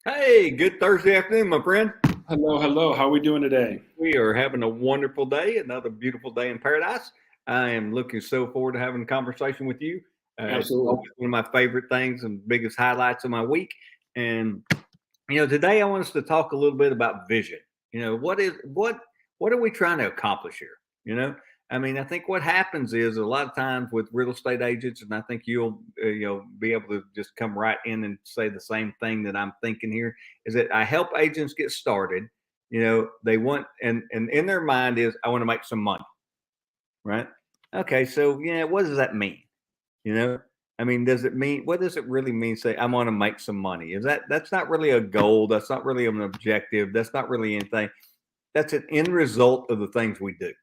Hey, good Thursday afternoon, my friend. Hello, hello. How are we doing today? We are having a wonderful day, another beautiful day in paradise. I am looking so forward to having a conversation with you. It's always Absolutely. one of my favorite things and biggest highlights of my week. And today I want us to talk a little bit about vision. What are we trying to accomplish here? I think what happens is a lot of times with real estate agents, and I think you'll be able to just come right in and say the same thing that I'm thinking here is that I help agents get started. They want and in their mind is I want to make some money, right? Okay, so what does that mean? You know, does it mean what does it really mean? Say, I want to make some money. That's not really a goal. That's not really an objective. That's not really anything. That's an end result of the things we do,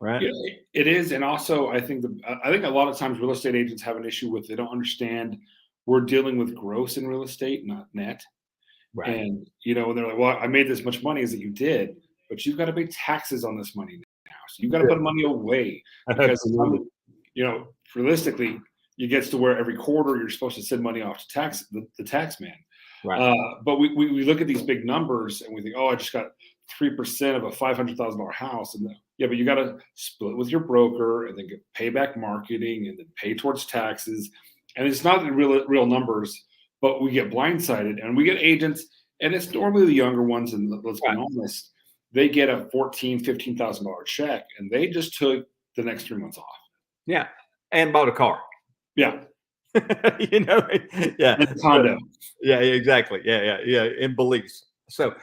right? Yeah, it is, and also I think a lot of times real estate agents have an issue with they don't understand we're dealing with gross in real estate, not net. Right. And they're like, "Well, I made this much money." Is that you did, but you've got to pay taxes on this money now. So you've got to Yeah, put money away because absolutely. realistically, it gets to where every quarter you're supposed to send money off to the tax man. Right. But we look at these big numbers and we think, oh, I just got 3% of a $500,000 house, and yeah, but you got to split with your broker and then pay back marketing and then pay towards taxes, and it's not the real numbers. But we get blindsided, and we get agents, and it's normally the younger ones. And let's be Right. honest, they get a $14,000, $15,000 check, and they just took the next 3 months off. Yeah. And bought a car. Yeah, you know, yeah. and a condo. Yeah, exactly. Yeah. In Belize. So,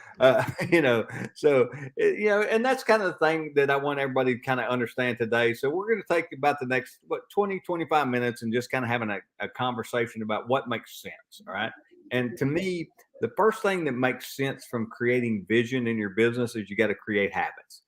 you know, so, and that's kind of the thing that I want everybody to kind of understand today. So, we're going to take about the next, 25 minutes and just kind of having a conversation about what makes sense. All right. And to me, the first thing that makes sense from creating vision in your business is you got to create habits.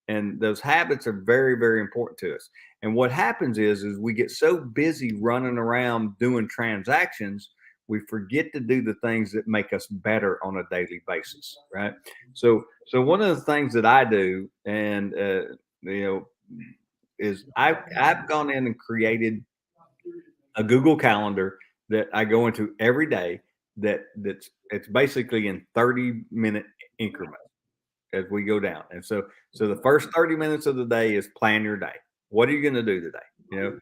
And those habits are very, very important to us. And what happens is we get so busy running around doing transactions we forget to do the things that make us better on a daily basis, right? So one of the things that I do, and you know, is I've gone in and created a Google Calendar that I go into every day. That's it's basically in 30-minute increments as we go down. And so the first 30 minutes of the day is plan your day. What are you going to do today? You know,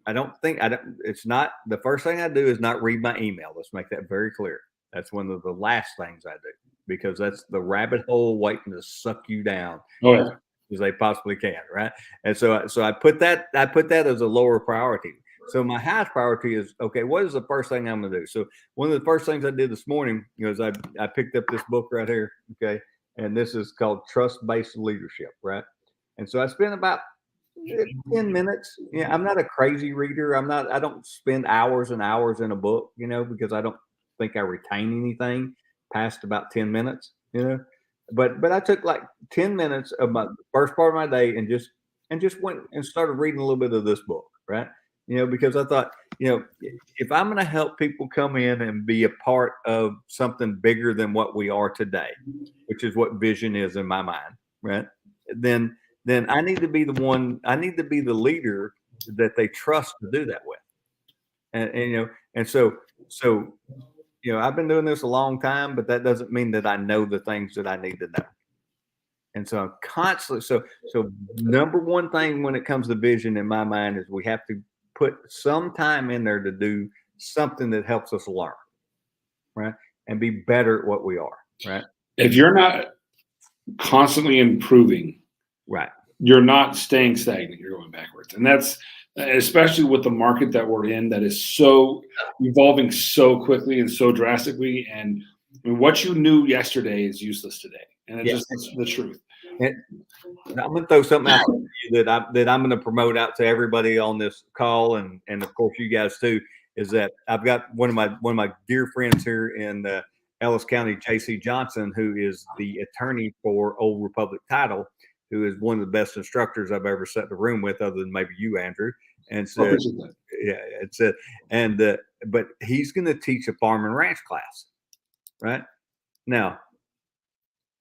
I don't it's not the first thing I do is not read my email. Let's make that very clear. That's one of the last things I do because that's the rabbit hole waiting to suck you down Oh as, yeah. as they possibly can, right? And so I put that as a lower priority. So my highest priority is okay, what is the first thing I'm gonna do? So one of the first things I did this morning is I picked up this book right here, okay, and this is called Trust Based Leadership, right? And so I spent about 10 minutes. Yeah, I'm not a crazy reader. I don't spend hours and hours in a book, because I don't think I retain anything past about 10 minutes. But I took like 10 minutes of my first part of my day and just went and started reading a little bit of this book, right? Because I thought, if I'm going to help people come in and be a part of something bigger than what we are today, which is what vision is in my mind, right? Then then I need to be the leader that they trust to do that with. And I've been doing this a long time, but that doesn't mean that I know the things that I need to know. And so I'm constantly so number one thing when it comes to vision in my mind is we have to put some time in there to do something that helps us learn, right? And be better at what we are, right? If you're not constantly improving, Right. you're not staying stagnant. You're going backwards, and that's especially with the market that we're in, that is so evolving so quickly and so drastically. And I mean, what you knew yesterday is useless today, and it's Yeah. just that's the truth. And I'm gonna throw something out there that I'm gonna promote out to everybody on this call, and of course you guys too. Is that I've got one of my dear friends here in Ellis County, J.C. Johnson, who is the attorney for Old Republic Title, who is one of the best instructors I've ever sat in the room with, other than maybe you, Andrew. And I so, appreciate that. yeah, and but he's going to teach a farm and ranch class, right? Now,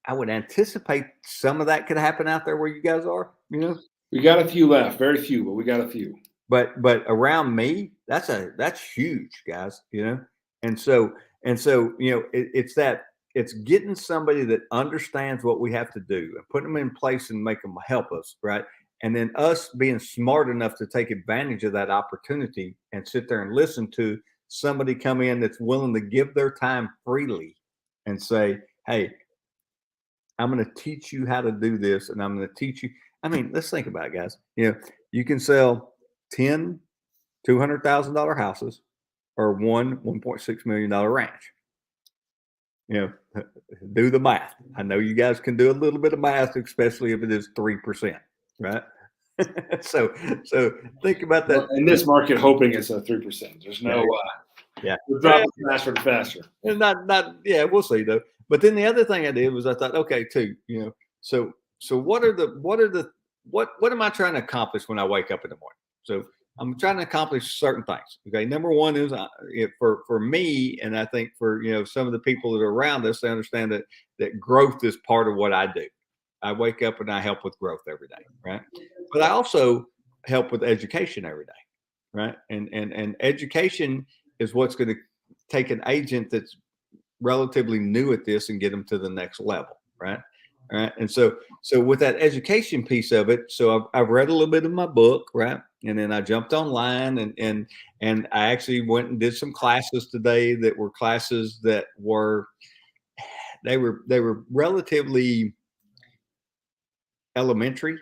I would anticipate some of that could happen out there where you guys are. We got a few left, very few, but we got a few. But around me, that's huge, guys. And And so, it's getting somebody that understands what we have to do and putting them in place and make them help us, right? And then us being smart enough to take advantage of that opportunity and sit there and listen to somebody come in that's willing to give their time freely and say, hey, I'm going to teach you how to do this, and I'm going to teach you. I mean, let's think about it, guys. You can sell 10 $200,000 houses or one $1.6 million ranch. Do the math. I know you guys can do a little bit of math, especially if it is 3%, right? so think about that. Well, in this market, hoping it's a 3%. There's no yeah. We're dropping faster and faster. And not yeah, we'll see though. But then the other thing I did was I thought, okay, too, so what am I trying to accomplish when I wake up in the morning? So I'm trying to accomplish certain things. Okay, number one is for me, and I think for some of the people that are around us, they understand that growth is part of what I do. I wake up and I help with growth every day, right? But I also help with education every day, right? And education is what's going to take an agent that's relatively new at this and get them to the next level, right? All right. And so with that education piece of it, so I've read a little bit of my book, right? And then I jumped online and I actually went and did some classes today that were classes that were relatively elementary,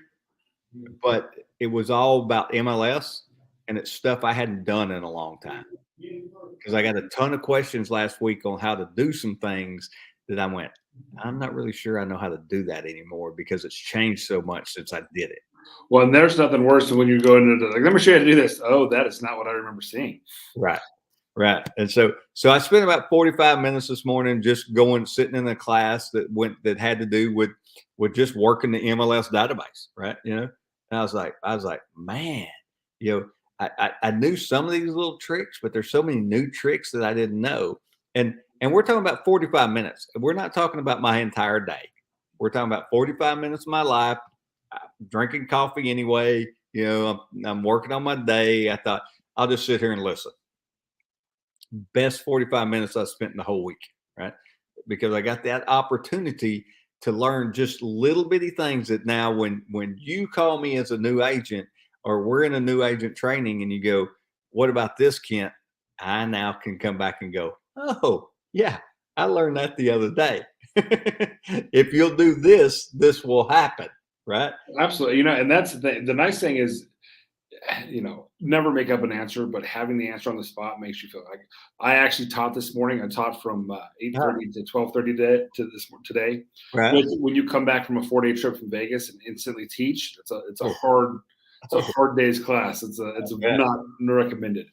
but it was all about MLS, and it's stuff I hadn't done in a long time. Because I got a ton of questions last week on how to do some things that I went, I'm not really sure I know how to do that anymore because it's changed so much since I did it. Well, and there's nothing worse than when you go into let me show you how to do this. Oh, that is not what I remember seeing. Right. And so I spent about 45 minutes this morning just sitting in a class that had to do with just working the MLS database, right? And I was like, man, I knew some of these little tricks, but there's so many new tricks that I didn't know. And we're talking about 45 minutes. We're not talking about my entire day. We're talking about 45 minutes of my life, drinking coffee anyway. I'm working on my day. I thought I'll just sit here and listen. Best 45 minutes I spent in the whole week, right? Because I got that opportunity to learn just little bitty things that now when you call me as a new agent or we're in a new agent training and you go, what about this, Kent? I now can come back and go, oh, yeah, I learned that the other day. If you'll do this, this will happen, right? Absolutely. And that's the nice thing is, never make up an answer, but having the answer on the spot makes you feel like I actually taught this morning. I taught from 8:30 to 12:30 today. Right. When you come back from a 4-day trip from Vegas and instantly teach, it's a hard day's class. It's not recommended.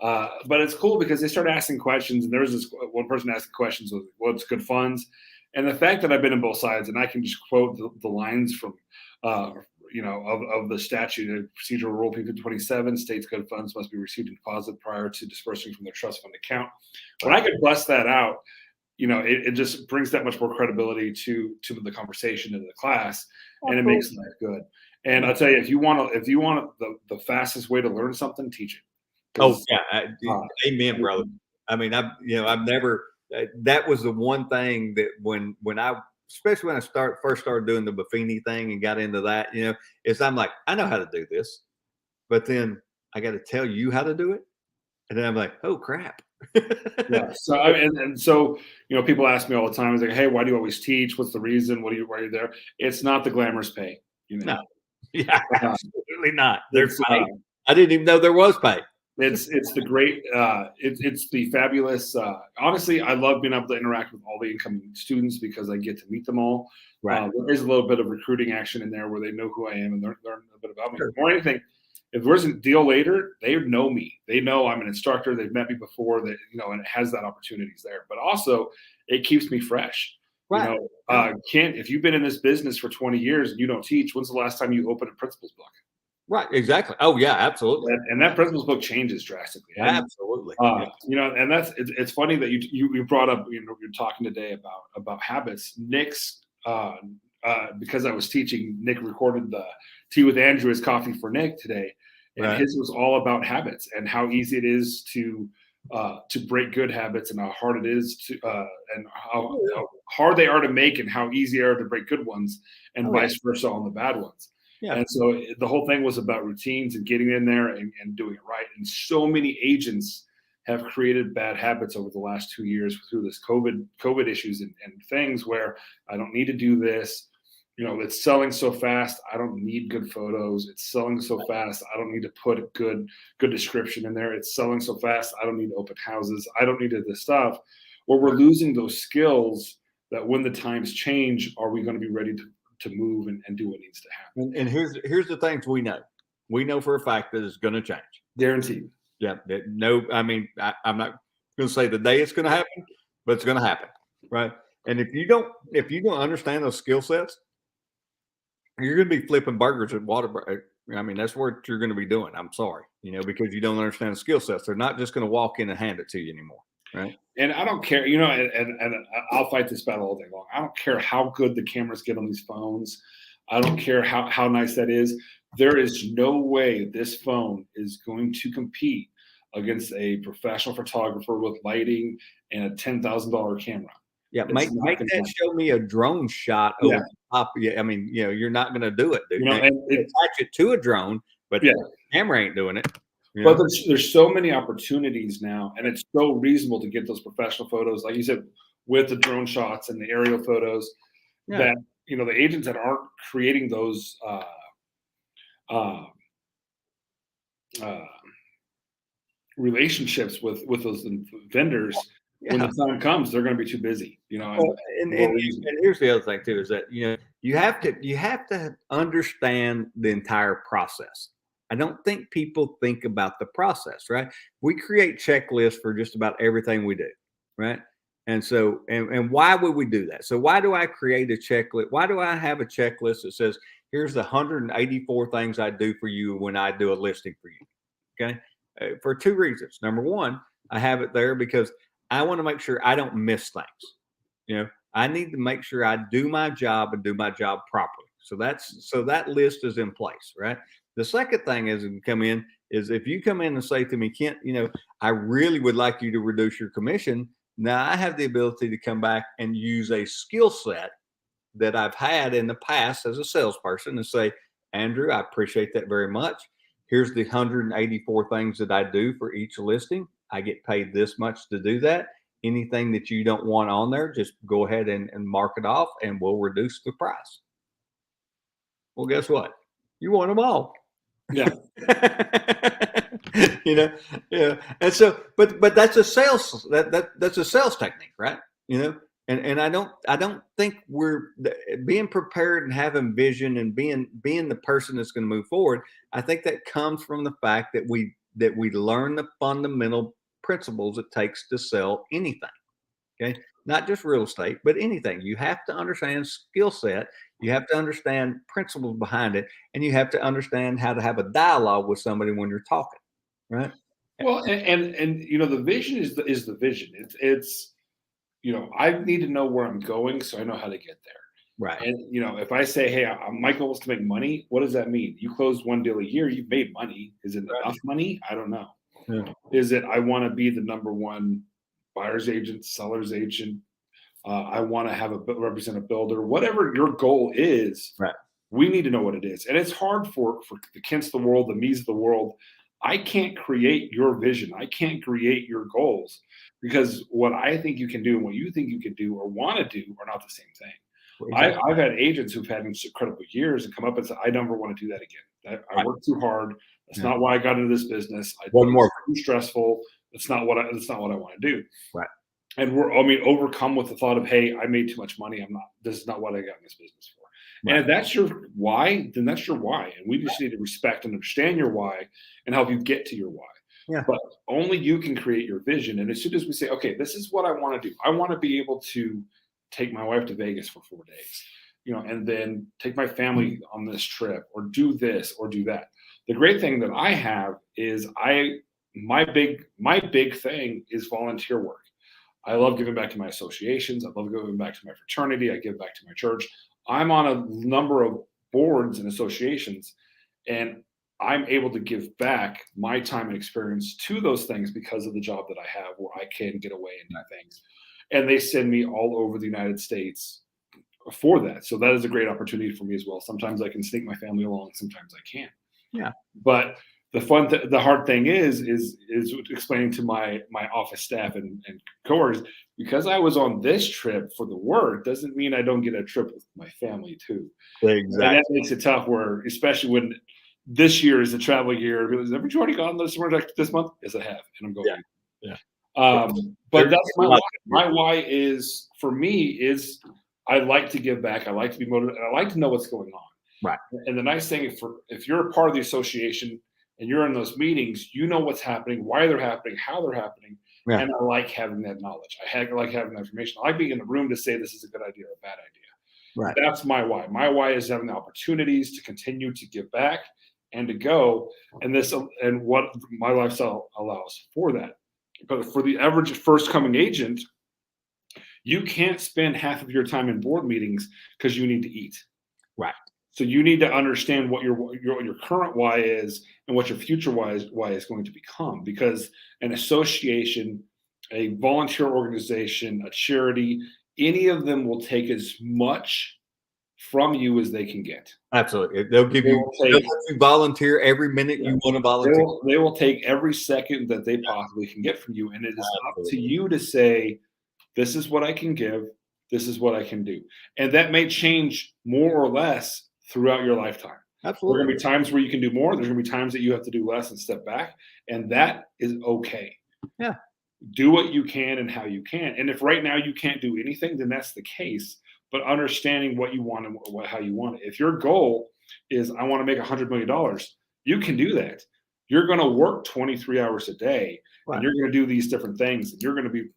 But it's cool because they start asking questions, and there was this one person asking questions of what's good funds, and the fact that I've been in both sides and I can just quote the lines from of the statute, procedural rule P27 states good funds must be received in deposit prior to dispersing from their trust fund account. When I could bust that out, it just brings that much more credibility to the conversation in the class, and it makes life good. And I'll tell you, if you want the fastest way to learn something, teach it. Oh yeah, amen, brother. I mean, I've never. That was the one thing that when I, especially when I first started doing the Buffini thing and got into that, is I'm like, I know how to do this, but then I got to tell you how to do it, and then I'm like, oh crap. Yeah. So so people ask me all the time, it's like, hey, why do you always teach? What's the reason? Why are you there? It's not the glamorous pay. No. Yeah, absolutely not. There's pay. I didn't even know there was pay. It's the great it's the fabulous honestly, I love being able to interact with all the incoming students because I get to meet them all. Right. There's a little bit of recruiting action in there where they know who I am and learn a bit about me. Sure. More anything, if there's a deal later, they know me. They know I'm an instructor. They've met me before. That and it has that opportunities there. But also, it keeps me fresh. Right. Kent, if you've been in this business for 20 years and you don't teach, when's the last time you opened a principal's book? Right, exactly. Oh yeah, absolutely. And that principal's book changes drastically. Absolutely. And it's funny that you brought up, you're talking today about habits. Nick's because I was teaching, Nick recorded the Tea with Andrew is Coffee for Nick today, and his was all about habits and how easy it is to to break good habits and how hard it is to and how hard they are to make and how easy they are to break good ones, and Oh yeah. vice versa on the bad ones. Yeah. And so the whole thing was about routines and getting in there and doing it right. And so many agents have created bad habits over the last 2 years through this COVID issues and things where I don't need to do this. It's selling so fast. I don't need good photos. It's selling so fast. I don't need to put a good description in there. It's selling so fast. I don't need open houses. I don't need this stuff. Where we're losing those skills that when the times change, are we going to be ready to move and do what needs to happen? And here's the things we know. We know for a fact that it's going to change. Guaranteed. Yeah. No, I mean, I'm not going to say the day it's going to happen, but it's going to happen, right? And if you don't understand those skill sets, you're going to be flipping burgers at Whataburger. I mean, that's what you're going to be doing. I'm sorry, because you don't understand the skill sets. They're not just going to walk in and hand it to you anymore, right? And I don't care, and I'll fight this battle all day long. I don't care how good the cameras get on these phones. I don't care how nice that is. There is no way this phone is going to compete against a professional photographer with lighting and a $10,000 camera. Yeah, make that show me a drone shot over the top. Yeah, I mean, you're not going to do it, dude. And attach it to a drone, but the camera ain't doing it. But there's so many opportunities now, and it's so reasonable to get those professional photos, like you said, with the drone shots and the aerial photos. That the agents that aren't creating those relationships with those vendors. When the time comes, they're going to be too busy, And here's the other thing too, is that you have to understand the entire process. I don't think people think about the process, right? We create checklists for just about everything we do, right? And so, and why would we do that? So why do I create a checklist? Why do I have a checklist that says, here's the 184 things I do for you when I do a listing for you? Okay. For two reasons. Number one, I have it there because I want to make sure I don't miss things. I need to make sure I do my job and do my job properly. So that list is in place, right? The second thing is if you come in and say to me, Kent, I really would like you to reduce your commission. Now I have the ability to come back and use a skill set that I've had in the past as a salesperson and say, Andrew, I appreciate that very much. Here's the 184 things that I do for each listing. I get paid this much to do that. Anything that you don't want on there, just go ahead and mark it off and we'll reduce the price. Well, guess what? You want them all. Yeah. And so, but that's a sales, that's a sales technique, right? And I don't think we're being prepared and having vision and being the person that's going to move forward. I think that comes from the fact that we learn the fundamental principles it takes to sell anything. Okay. Not just real estate, but anything. You have to understand skill set. You have to understand principles behind it, and you have to understand how to have a dialogue with somebody when you're talking, right? Well, and the vision is the vision. It's I need to know where I'm going so I know how to get there. Right. And if I say, hey, my goal is to make money, what does that mean? You close one deal a year, you've made money. Is it enough money? I don't know. Yeah. Is it I want to be the number one buyer's agent, seller's agent? I want to represent a builder. Whatever your goal is, right. We need to know what it is. And it's hard for the Kents of the world, the me's of the world. I can't create your vision. I can't create your goals because what I think you can do and what you think you can do or want to do are not the same thing. Exactly. I've had agents who've had incredible years and come up and say, I never want to do that again. I worked too hard. That's not why I got into this business. One more. Too stressful. That's not what I want to do. Right. And overcome with the thought of, hey, I made too much money. This is not what I got in this business for. Right. And if that's your why, then that's your why. And we just need to respect and understand your why and help you get to your why. Yeah. But only you can create your vision. And as soon as we say, okay, this is what I want to do. I want to be able to take my wife to Vegas for 4 days, and then take my family on this trip or do this or do that. The great thing that I have is my big thing is volunteer work. I love giving back to my associations. I love giving back to my fraternity. I give back to my church. I'm on a number of boards and associations, and I'm able to give back my time and experience to those things because of the job that I have where I can get away and do things. And they send me all over the United States for that. So that is a great opportunity for me as well. Sometimes I can sneak my family along, sometimes I can't. Yeah. But the hard thing is explaining to my office staff and coworkers, because I was on this trip for the work doesn't mean I don't get a trip with my family too. Exactly. And that makes it tough, where especially when this year is a travel year. Haven't you already gone this month? Yes, I have, and I'm going. Yeah. But that's my why. My why is, for me, is I like to give back. I like to be motivated. I like to know what's going on. Right. And the nice thing, if you're a part of the association and you're in those meetings, you know what's happening, why they're happening, how they're happening. Yeah. And I like having that knowledge. I like having that information. I like being in the room to say this is a good idea or a bad idea. Right. That's my why. My why is having the opportunities to continue to give back and to go, and what my lifestyle allows for that. But for the average first coming agent, you can't spend half of your time in board meetings because you need to eat. Right. So you need to understand what your current why is and what your future why is going to become. Because an association, a volunteer organization, a charity, any of them will take as much from you as they can get. Absolutely. They'll let you volunteer every minute you want to volunteer. They will take every second that they possibly can get from you. And it is up to you to say, this is what I can give. This is what I can do. And that may change more or less throughout your lifetime. Absolutely. There are going to be times where you can do more. There's going to be times that you have to do less and step back. And that is okay. Yeah. Do what you can and how you can. And if right now you can't do anything, then that's the case. But understanding what you want and how you want it. If your goal is, I want to make $100 million, you can do that. You're going to work 23 hours a day, and you're going to do these different things. And you're going to be,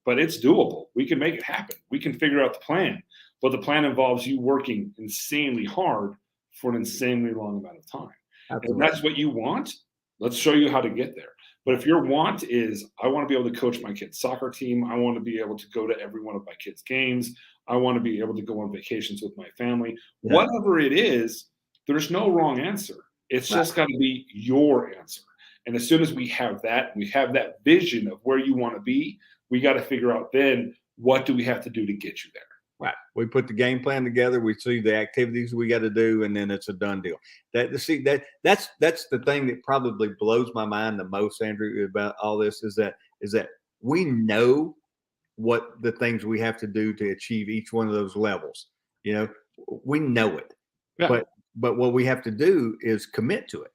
but it's doable. We can make it happen. We can figure out the plan. But the plan involves you working insanely hard for an insanely long amount of time. Absolutely. If that's what you want, let's show you how to get there. But if your want is, I want to be able to coach my kids' soccer team, I want to be able to go to every one of my kids' games, I want to be able to go on vacations with my family, whatever it is, there's no wrong answer. It's just got to be your answer. And as soon as we have that vision of where you want to be, we got to figure out then, what do we have to do to get you there? Right. We put the game plan together. We see the activities we got to do, and then it's a done deal. That's the thing that probably blows my mind the most, Andrew, about all this is that we know what the things we have to do to achieve each one of those levels. You know, we know it, but what we have to do is commit to it,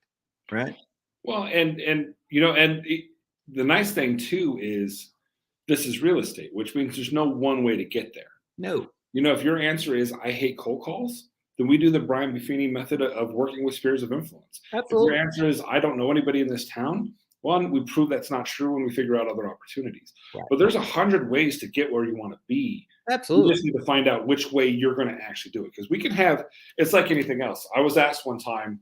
right? Well, and the nice thing too is this is real estate, which means there's no one way to get there. No. If your answer is I hate cold calls, then we do the Brian Buffini method of working with spheres of influence. Absolutely. If your answer is I don't know anybody in this town, one, we prove that's not true when we figure out other opportunities. Right. But there's 100 ways to get where you want to be. Absolutely. You just need to find out which way you're going to actually do it. Because we can have, it's like anything else. I was asked one time,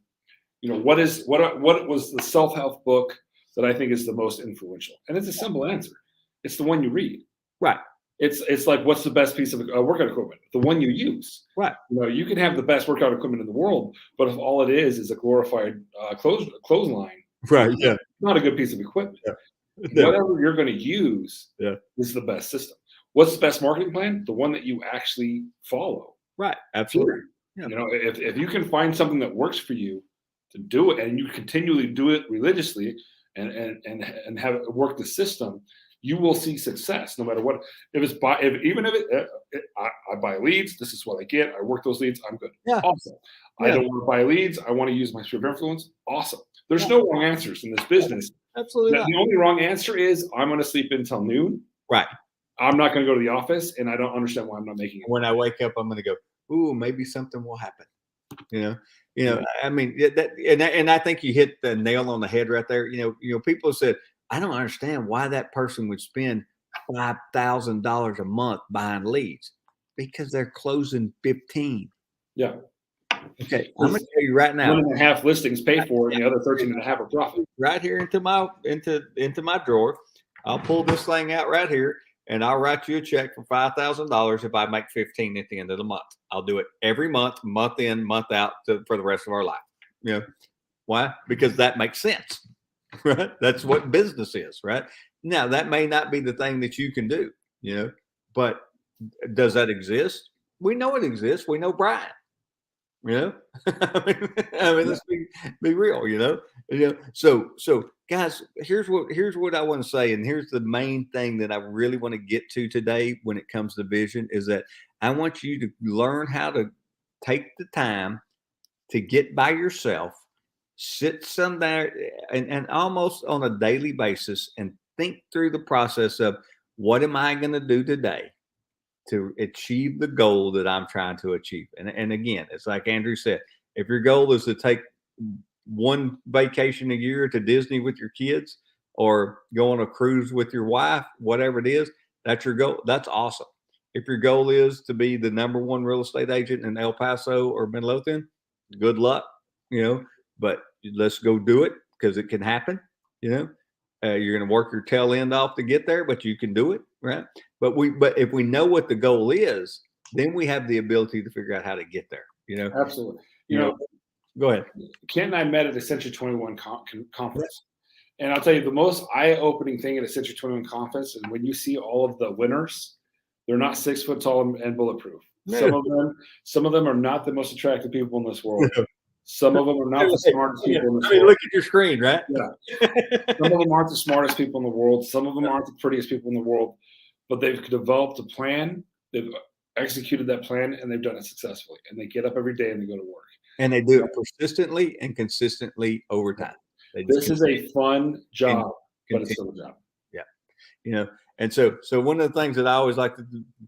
what was the self-help book that I think is the most influential? And it's a simple answer. It's the one you read. Right. It's like, what's the best piece of workout equipment? The one you use. Right. You can have the best workout equipment in the world, but if all it is a glorified clothesline, right? Yeah, it's not a good piece of equipment. Yeah. Whatever you're going to use is the best system. What's the best marketing plan? The one that you actually follow. Right. Absolutely. Yeah. If you can find something that works for you, to do it, and you continually do it religiously, and have it work the system, you will see success no matter what. I buy leads, this is what I get. I work those leads, I'm good. Yeah. Awesome. Yeah. I don't want to buy leads. I want to use my sphere of influence. Awesome. There's no wrong answers in this business. Absolutely. The only wrong answer is I'm going to sleep until noon. Right. I'm not going to go to the office, and I don't understand why I'm not making it. When I wake up, I'm going to go, ooh, maybe something will happen. I mean, and I think you hit the nail on the head right there. People said, I don't understand why that person would spend $5,000 a month buying leads, because they're closing 15. Yeah. Okay. I'm going to tell you right now. 1.5 listings pay for it, and the other 13.5 are profit. Right here into my drawer. I'll pull this thing out right here, and I'll write you a check for $5,000 if I make 15 at the end of the month. I'll do it every month, month in, month out, for the rest of our life. Why? Because that makes sense, right? That's what business is, right? Now, that may not be the thing that you can do, but does that exist? We know it exists. We know Brian. I mean, let's be real. So guys, here's what I want to say, and here's the main thing that I really want to get to today when it comes to vision is that I want you to learn how to take the time to get by yourself, sit some there, and almost on a daily basis, and think through the process of what am I going to do today to achieve the goal that I'm trying to achieve. And again, it's like Andrew said, if your goal is to take one vacation a year to Disney with your kids or go on a cruise with your wife, whatever it is, that's your goal. That's awesome. If your goal is to be the number one real estate agent in El Paso or Midlothian, good luck, but let's go do it because it can happen, you're going to work your tail end off to get there, but you can do it, right? But if we know what the goal is, then we have the ability to figure out how to get there. Absolutely. Go ahead. Kent and I met at the Century 21 conference. And I'll tell you, the most eye-opening thing at a Century 21 conference is when you see all of the winners, they're not 6 foot tall and bulletproof. Some of them are not the most attractive people in this world. Some of them are not the smartest people in this world. Look at your screen, right? Yeah. Some of them aren't the smartest people in the world. Some of them aren't the prettiest people in the world. But they've developed a plan. They've executed that plan, and they've done it successfully. And they get up every day and they go to work. And they do it persistently and consistently over time. This is a fun job, but it's still a job. Yeah. And so one of the things that I always like to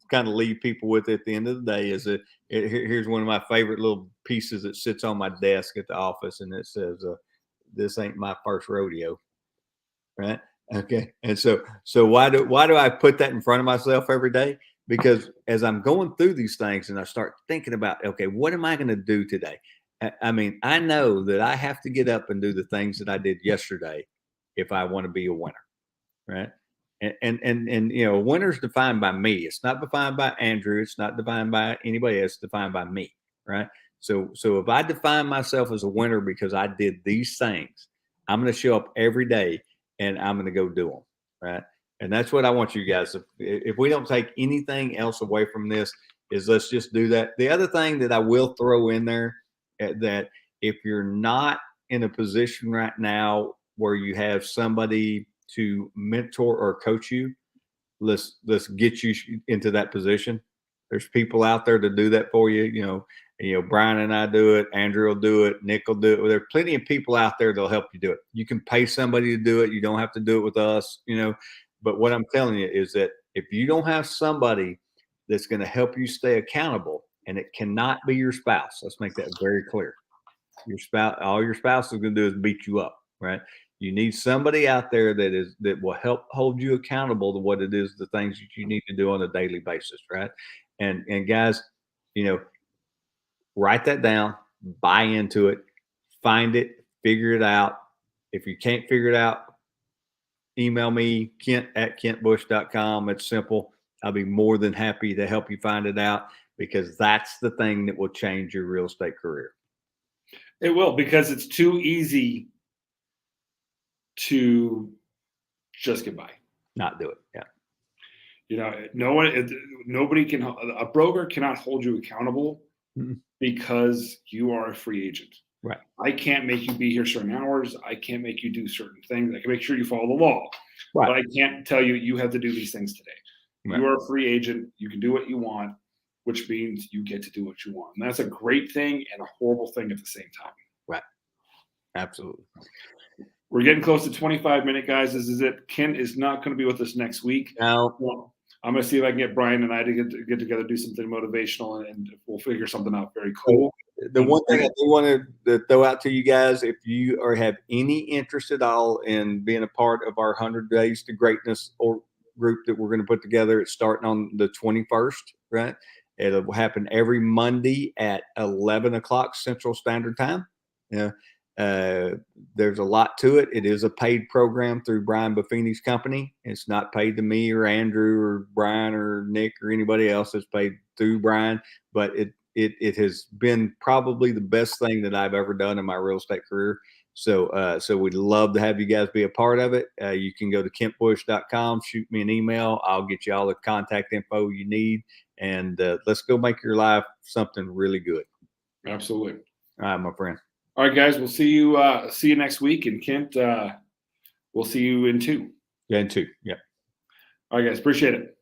kind of leave people with at the end of the day is that here's one of my favorite little pieces that sits on my desk at the office, and it says, "This ain't my first rodeo." Right? Okay. And so why do I put that in front of myself every day? Because as I'm going through these things and I start thinking about, okay, what am I going to do today? I mean, I know that I have to get up and do the things that I did yesterday if I want to be a winner, right? And a winner's defined by me. It's not defined by Andrew. It's not defined by anybody else. It's defined by me, right? So if I define myself as a winner because I did these things, I'm going to show up every day and I'm going to go do them, right? And that's what I want you guys. If we don't take anything else away from this, is let's just do that. The other thing that I will throw in there, that if you're not in a position right now where you have somebody to mentor or coach you, let's get you into that position. There's people out there to do that for you. Brian and I do it. Andrew will do it. Nick will do it. There are plenty of people out there that'll help you do it. You can pay somebody to do it. You don't have to do it with us, But what I'm telling you is that if you don't have somebody that's going to help you stay accountable, and it cannot be your spouse. Let's make that very clear. All your spouse is going to do is beat you up, right? You need somebody out there that will help hold you accountable to what it is, the things that you need to do on a daily basis, right? And guys, write that down, buy into it, find it, figure it out. If you can't figure it out, email me, kent@kentbush.com. It's simple. I'll be more than happy to help you find it out, because that's the thing that will change your real estate career. It will, because it's too easy to just get by. Not do it. Yeah. Nobody can, a broker cannot hold you accountable because you are a free agent. Right. I can't make you be here certain hours. I can't make you do certain things. I can make sure you follow the law. Right. But I can't tell you have to do these things today. Right. You are a free agent. You can do what you want, which means you get to do what you want. And that's a great thing and a horrible thing at the same time. Right. Absolutely. We're getting close to 25-minute, guys. This is it. Ken is not going to be with us next week. No. Well, I'm going to see if I can get Brian and I to get together, do something motivational, and we'll figure something out very cool. The one thing I do want to throw out to you guys, if you have any interest at all in being a part of our 100 Days to Greatness or group that we're going to put together, it's starting on the 21st, right? It'll happen every Monday at 11 o'clock Central Standard Time. There's a lot to it. It is a paid program through Brian Buffini's company. It's not paid to me or Andrew or Brian or Nick or anybody else. It's paid through Brian, but it has been probably the best thing that I've ever done in my real estate career. So we'd love to have you guys be a part of it. You can go to kentbush.com, shoot me an email. I'll get you all the contact info you need, and let's go make your life something really good. Absolutely. All right, my friend. All right, guys, we'll see you next week. And Kent, we'll see you in 2. Yeah, in 2. Yeah. All right, guys, appreciate it.